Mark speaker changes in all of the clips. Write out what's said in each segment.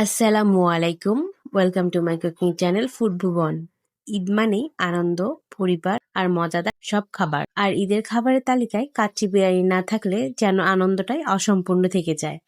Speaker 1: আসসালামু আলাইকুম। Welcome to my cooking channel food Bhuvan. Eid মানেই আনন্দ, পরিবার আর মজাদার সব খাবার। আর ঈদের খাবারের তালিকায় কাচ্চি বিরিয়ানি না থাকলে যেন আনন্দটাই অসম্পূর্ণ থেকে যায়।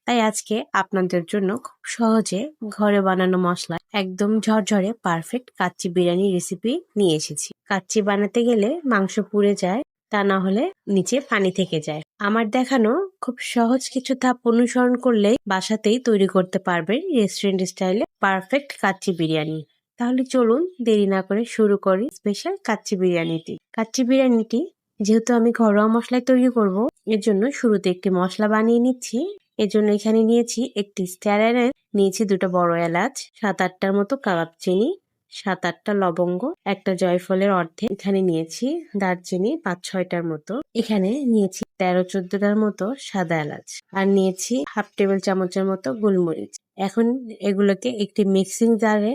Speaker 1: তাই আজকে আপনাদের জন্য খুব সহজে ঘরে বানানো মশলা একদম ঝরঝরে পারফেক্ট কাচ্চি বিরিয়ানি রেসিপি নিয়ে এসেছি। কাচ্চি বানাতে গেলে মাংস পুড়ে যায়, তা না হলে নিচে পানি থেকে যায়। আমার দেখানো খুব সহজ কিছু ধাপ অনুসরণ করলেই বাসাতেই তৈরি করতে পারবেন রেস্টুরেন্ট স্টাইলে পারফেক্ট কাচ্চি বিরিয়ানি। তাহলে চলুন দেরি না করে শুরু করি স্পেশাল কাচ্চি বিরিয়ানিটি। কাচ্চি বিরিয়ানিটি যেহেতু আমি ঘরোয়া মশলায় তৈরি করব, এর জন্য শুরুতে একটি মশলা বানিয়ে নিচ্ছি। এর জন্য এখানে নিয়েছি একটি স্টার এলাচ, নিয়েছি দুটো বড় এলাচ, 7-8টার মতো কাবাব চিনি, 7-8টা লবঙ্গ, একটা জয়ফলের অর্ধেক এখানে নিয়েছি, দারচিনি 5-6টার মতো, এখানে নিয়েছি 13-14টার মতো সাদা এলাচ, আর নিয়েছি হাফ টেবিল চামচের মতো গোলমরিচ। এখন এগুলোকে একটি মিক্সিং জারে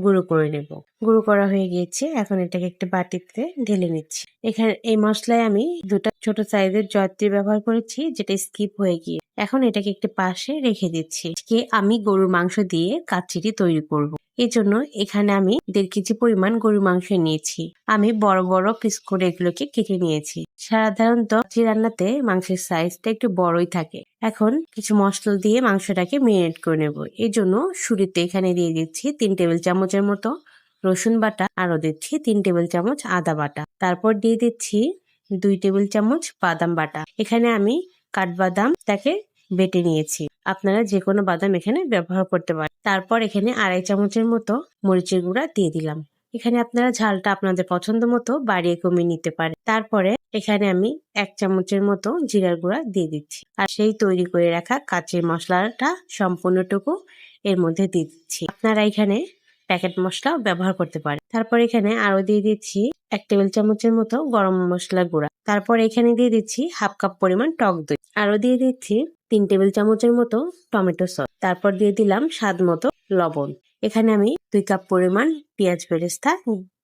Speaker 1: গুঁড়ো করে নেব। গুঁড়ো করা হয়ে গিয়েছে, এখন এটাকে একটি বাটিতে ঢেলে নিচ্ছি। এখানে এই মশলায় আমি দুটো ছোট সাইজের জয়ত্রী ব্যবহার করেছি, যেটা স্কিপ হয়ে গিয়ে। এখন এটাকে একটি পাশে রেখে দিচ্ছি। আজকে আমি গরুর মাংস দিয়ে কাচ্চিটি তৈরি করব। এই জন্য এখানে আমি 1.5 কেজি পরিমাণ গরুর মাংস নিয়েছি। আমি বড় বড় পিস করে এগুলোকে কেটে নিয়েছি। সাধারণত কাচ্চি রান্নাতে মাংসের সাইজটা একটু বড়ই থাকে। এখন কিছু মশলা দিয়ে মাংসটাকে মেরিনেট করে নেব। এই জন্য শুরুতে এখানে দিয়ে দিচ্ছি 3 টেবিল চামচের মতো রসুন বাটা, আরও দিচ্ছি 3 টেবিল চামচ আদা বাটা, তারপর দিয়ে দিচ্ছি 2 টেবিল চামচ বাদাম বাটা। এখানে আমি কাঠবাদামটাকে বেটে নিয়েছি, আপনারা যে কোনো বাদাম এখানে ব্যবহার করতে পারেন। তারপর এখানে 2.5 চামচের মতো মরিচের গুঁড়া দিয়ে দিলাম। এখানে আপনারা ঝালটা আপনাদের পছন্দ মতো বাড়িয়ে কমিয়ে নিতে পারেন। তারপরে এখানে আমি 1 চামচের মতো জিরার গুঁড়া দিয়ে দিচ্ছি, আর সেই তৈরি করে রাখা কাঁচের মশলাটা সম্পূর্ণটুকু এর মধ্যে দিয়ে দিচ্ছি। আপনারা এখানে প্যাকেট মশলা ব্যবহার করতে পারেন। তারপর এখানে আরো দিয়ে দিচ্ছি 1 টেবিল চামচের মতো গরম মশলা গুঁড়া। তারপর এখানে দিয়ে দিচ্ছি হাফ কাপ পরিমাণ টক দই, আরো দিয়ে দিচ্ছি 3 টেবিল চামচের মতো টমেটো সস। তারপর দিয়ে দিলাম স্বাদ মতো লবণ। এখানে আমি 2 কাপ পরিমাণ পেঁয়াজ বেরেস্তা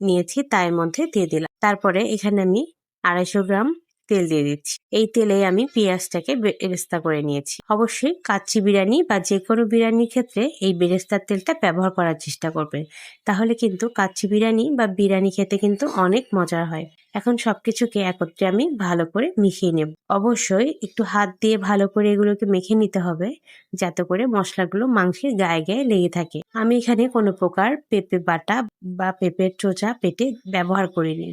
Speaker 1: নিয়েছি, তার মধ্যে দিয়ে দিলাম। তারপরে এখানে আমি 250 গ্রাম তেল দিয়ে দিচ্ছি। এই তেলে আমি পেঁয়াজটাকে বেরেস্তা করে নিয়েছি। অবশ্যই কাচ্চি বিরিয়ানি বা যে কোনো বিরিয়ানির ক্ষেত্রে এই বেরেস্তার তেলটা ব্যবহার করার চেষ্টা করবেন, তাহলে কিন্তু কাচ্চি বিরিয়ানি বা বিরিয়ানি খেতে কিন্তু অনেক মজার হয়। এখন সবকিছুকে একত্রে আমি ভালো করে মিশিয়ে নেব। অবশ্যই একটু হাত দিয়ে ভালো করে এগুলোকে মেখে নিতে হবে, যাতে করে মশলাগুলো মাংসের গায়ে গায়ে লেগে থাকে। আমি এখানে কোনো প্রকার পেঁপে বাটা বা পেঁপের চোচা পেটে ব্যবহার করিনি।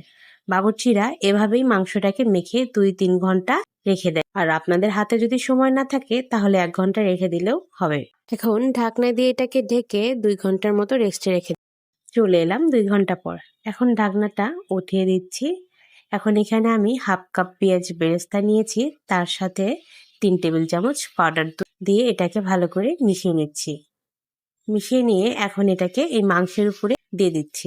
Speaker 1: বাবুর্চিরা এভাবেই মাংসটাকে মেখে 2-3 ঘন্টা রেখে দেয়, আর আপনাদের হাতে যদি সময় না থাকে তাহলে 1 ঘন্টা রেখে দিলেও হবে। এখন ঢাকনা দিয়ে এটাকে ঢেকে 2 ঘন্টার মতো রেস্টে রেখে চলে এলাম 2 ঘন্টা পর। এখন ঢাকনাটা উঠিয়ে দিচ্ছি। এখন এখানে আমি হাফ কাপ পেঁয়াজ বেরেস্তা নিয়েছি, তার সাথে 3 টেবিল চামচ পাউডার দুধ দিয়ে এটাকে ভালো করে মিশিয়ে নিচ্ছি। মিশিয়ে নিয়ে এখন এটাকে এই মাংসের উপরে দিয়ে দিচ্ছি।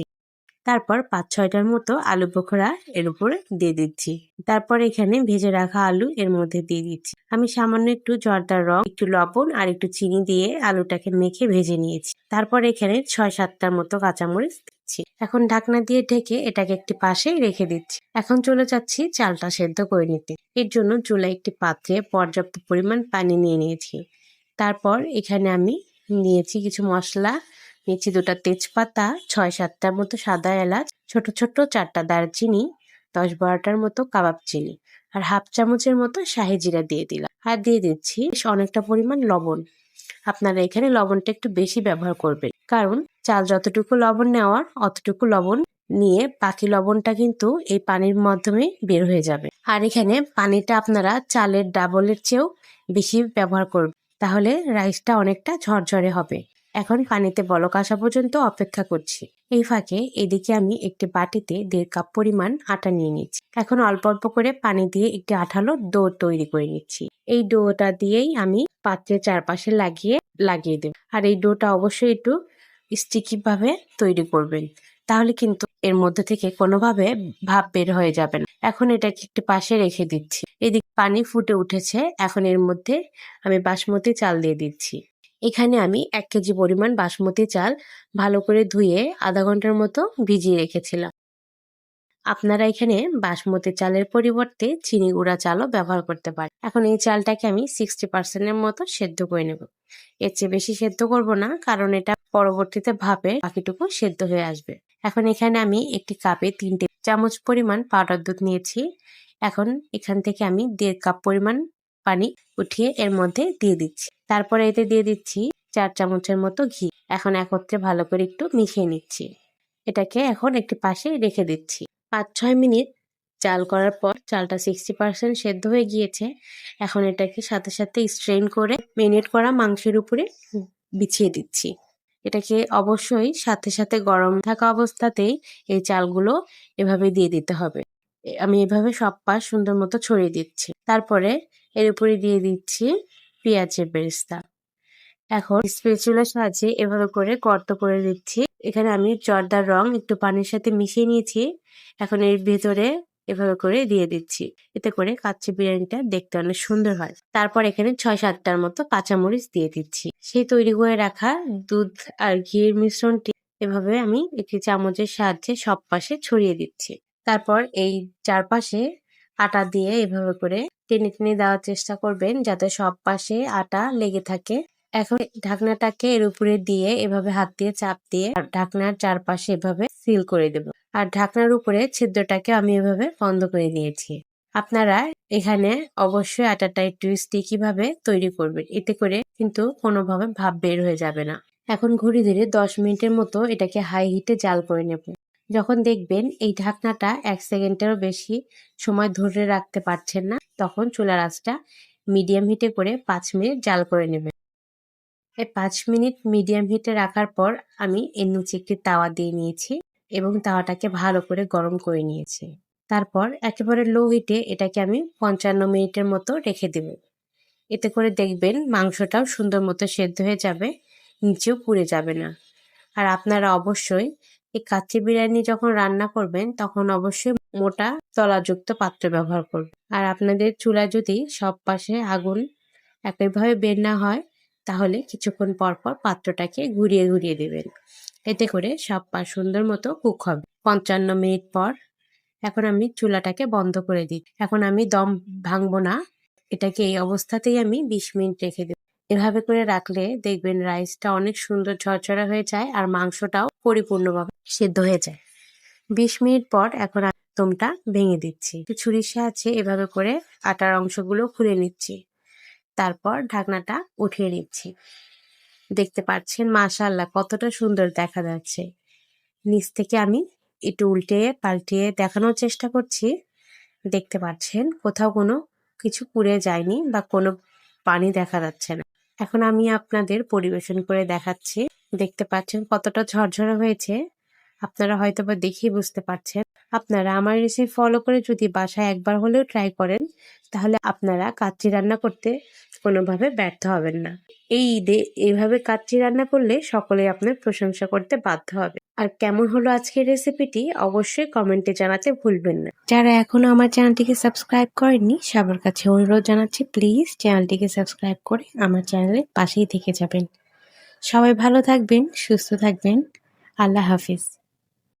Speaker 1: তারপর 5-6টার মতো আলু বোখরা এর উপরে দিয়ে দিচ্ছি। তারপর এখানে ভেজে রাখা আলু এর মধ্যে দিয়ে দিচ্ছি। আমি সামান্য একটু জর্দার রং, একটু লবণ আর একটু চিনি দিয়ে আলুটাকে মেখে ভেজে নিয়েছি। তারপর এখানে 6-7টার মতো কাঁচামরিচ দিচ্ছি। এখন ঢাকনা দিয়ে ঢেকে এটাকে একটি পাশে রেখে দিচ্ছি। এখন চলে যাচ্ছি চালটা সেদ্ধ করে নিতে। এর জন্য চুলায় একটি পাত্রে পর্যাপ্ত পরিমাণ পানি নিয়ে নিয়েছি। তারপর এখানে আমি নিয়েছি কিছু মশলা, নিয়েছি 2টা তেজপাতা, 6-7টার মতো সাদা এলাচ, ছোট ছোট 4টা দারচিনি, 10-12টার মতো কাবাব চিনি, আর হাফ চামচের মতো শাহি জিরা দিয়ে দিলাম। আর দিয়ে দিচ্ছি অনেকটা পরিমাণ লবণ। আপনারা এখানে লবণটা একটু বেশি ব্যবহার করবেন, কারণ চাল যতটুকু লবণ নেওয়ার অতটুকু লবণ নিয়ে বাকি লবণটা কিন্তু এই পানির মাধ্যমে বের হয়ে যাবে। আর এখানে পানিটা আপনারা চালের ডাবলের চেয়েও বেশি ব্যবহার করবেন, তাহলে রাইসটা অনেকটা ঝরঝরে হবে। এখন পানিতে বলক আসা পর্যন্ত অপেক্ষা করছি। এই ফাঁকে এদিকে আমি একটি বাটিতে 1.5 কাপ পরিমাণ আটা নিয়ে নিচ্ছি। এখন অল্প অল্প করে পানি দিয়ে একটি আঠালো ডো তৈরি করে নিচ্ছি। এই ডোটা দিয়েই আমি পাত্রের চারপাশে লাগিয়ে দেব। আর এই ডোটা অবশ্যই একটু স্টিকি ভাবে তৈরি করবেন, তাহলে কিন্তু এর মধ্যে থেকে কোনোভাবে ভাপ বের হয়ে যাবে না। এখন এটাকে একটু পাশে রেখে দিচ্ছি। এদিকে পানি ফুটে উঠেছে, এখন এর মধ্যে আমি বাসমতি চাল দিয়ে দিচ্ছি। এখানে আমি 1 কেজি পরিমাণ বাসমতি চাল ভালো করে ধুয়ে আধা ঘন্টার মতো ভিজিয়ে রেখেছিলাম। আপনারা এখানে বাসমতি চালের পরিবর্তে চিনি গুঁড়া চালও ব্যবহার করতে পারেন। এখন এই চালটাকে আমি 60% মতো সেদ্ধ করে নেব। এর চেয়ে বেশি সেদ্ধ করব না, কারণ এটা পরবর্তীতে ভাপে বাকিটুকু সেদ্ধ হয়ে আসবে। এখন এখানে আমি একটি কাপে 3 টেবিল চামচ পরিমাণ পাউডার দুধ নিয়েছি। এখন এখান থেকে আমি 1.5 কাপ পরিমাণ পানি উঠিয়ে এর মধ্যে দিয়ে দিচ্ছি। তারপরে এতে দিয়ে দিচ্ছি 4 চামচের মতো ঘি। এখন একত্রে ভালো করে একটু মিশিয়ে নিচ্ছি। এটাকে এখন একটি পাশে রেখে দিচ্ছি। 5-6 মিনিট জাল করার পর চালটা 60% সেদ্ধ হয়ে গিয়েছে। এখন এটাকে সাথে সাথে স্ট্রেন করে মেরিনেট করা মাংসের উপরে বিছিয়ে দিচ্ছি। এটাকে অবশ্যই সাথে সাথে গরম থাকা অবস্থাতেই এই চালগুলো এভাবে দিয়ে দিতে হবে। আমি এভাবে সব পাশ সুন্দর মতো ছড়িয়ে দিচ্ছি। তারপরে এর উপরে দিয়ে দিচ্ছি পেঁয়াজের বেরেস্তা। এখন স্প্যাচুলার সাহায্যে এভাবে করে গর্ত করে দিচ্ছি। এখানে আমি জর্দার রং একটু পানির সাথে মিশিয়ে নিয়েছি। এখন এর ভেতরে এভাবে করে দিয়ে দিচ্ছি। এতে করে কাচ্চি বিরিয়ানিটা দেখতে অনেক সুন্দর হয়। তারপর এখানে 6-7টার মতো কাঁচামরিচ দিয়ে দিচ্ছি। সেই তৈরি করে রাখা দুধ আর ঘিয়ের মিশ্রণটি এভাবে আমি একটি চামচের সাহায্যে সব পাশে ছড়িয়ে দিচ্ছি। তারপর এই চারপাশে আটা দিয়ে এভাবে করে টেনে টেনে দেওয়ার চেষ্টা করবেন, যাতে সব পাশে আটা লেগে থাকে। এখন ঢাকনাটাকে এর উপরে দিয়ে এভাবে হাত দিয়ে চাপ দিয়ে ঢাকনার চারপাশে এভাবে সিল করে দেব। আর ঢাকনার উপরে ছিদ্রটাকে আমি এভাবে বন্ধ করে দিয়েছি। আপনারা এখানে অবশ্যই আটাটা একটু স্টিকি ভাবে তৈরি করবেন, এতে করে কিন্তু কোনোভাবে ভাপ বের হয়ে যাবে না। এখন ঘুরি ধীরে 10 মিনিটের মতো এটাকে হাই হিটে জাল করে নেব। যখন দেখবেন এই ঢাকনাটা 1 সেকেন্ডেরও বেশি সময় ধরে রাখতে পারছেন না, তখন চুলার আঁচটা মিডিয়াম হিটে করে 5 মিনিট জাল করে নেবেন। এই 5 মিনিট মিডিয়াম হিটে রাখার পর আমি এর নিচে একটি তাওয়া দিয়ে নিয়েছি এবং তাওয়াটাকে ভালো করে গরম করে নিয়েছি। তারপর একেবারে লো হিটে এটাকে আমি 55 মিনিটের মতো রেখে দেব। এতে করে দেখবেন মাংসটাও সুন্দর মতো সেদ্ধ হয়ে যাবে, নিচেও পুড়ে যাবে না। আর আপনারা অবশ্যই এই কাচ্চি বিরিয়ানি যখন রান্না করবেন তখন অবশ্যই মোটা তলাযুক্ত পাত্র ব্যবহার করবেন। আর আপনাদের চুলায় যদি সব পাশে আগুন একইভাবে বের না হয়, তাহলে কিছুক্ষণ পর পর পাত্রটাকে ঘুরিয়ে ঘুরিয়ে দেবেন। এতে করে সব পাশ সুন্দর মতো কুক হবে। 55 মিনিট পর এখন আমি চুলাটাকে বন্ধ করে দিই। এখন আমি দম ভাঙবো না, এটাকে এই অবস্থাতেই আমি 20 মিনিট রেখে দেব। এভাবে করে রাখলে দেখবেন রাইসটা অনেক সুন্দর ঝরঝরা হয়ে যায় আর মাংসটাও পরিপূর্ণভাবে সেদ্ধ হয়ে যায়। 20 মিনিট পর এখন আমি দমটা ভেঙে দিচ্ছি। ছুরির সাহায্যে এভাবে করে আটার অংশগুলো খুলে নিচ্ছি। তারপর ঢাকনাটা উঠিয়ে নিচ্ছি। দেখতে পাচ্ছেন মাশাআল্লাহ কতটা সুন্দর দেখা যাচ্ছে। নিচ থেকে আমি একটু উল্টে পাল্টিয়ে দেখানোর চেষ্টা করছি। দেখতে পাচ্ছেন কোথাও কোনো কিছু পুড়ে যায়নি বা কোনো পানি দেখা যাচ্ছে না। এখন আমি আপনাদের পরিবেশন করে দেখাচ্ছি। দেখতে পাচ্ছেন কতটা ঝরঝরা হয়েছে। আপনারা হয়তোবা দেখেই বুঝতে পারছেন। আপনারা আমার রেসিপি ফলো করে যদি বাসায় একবার হলেও ট্রাই করেন, তাহলে আপনারা কাচ্চি রান্না করতে কোনোভাবে ব্যর্থ হবেন না। এই ঈদে এইভাবে কাচ্চি রান্না করলে সকলেই আপনার প্রশংসা করতে বাধ্য হবে। আর কেমন হলো আজকের রেসিপিটি অবশ্যই কমেন্টে জানাতে ভুলবেন না। যারা এখনো আমার চ্যানেলটিকে সাবস্ক্রাইব করেননি, সবার কাছে অনুরোধ জানাচ্ছি প্লিজ চ্যানেলটিকে সাবস্ক্রাইব করে আমার চ্যানেলের পাশেই থেকে যাবেন। সবাই ভালো থাকবেন, সুস্থ থাকবেন। আল্লাহ হাফিজ।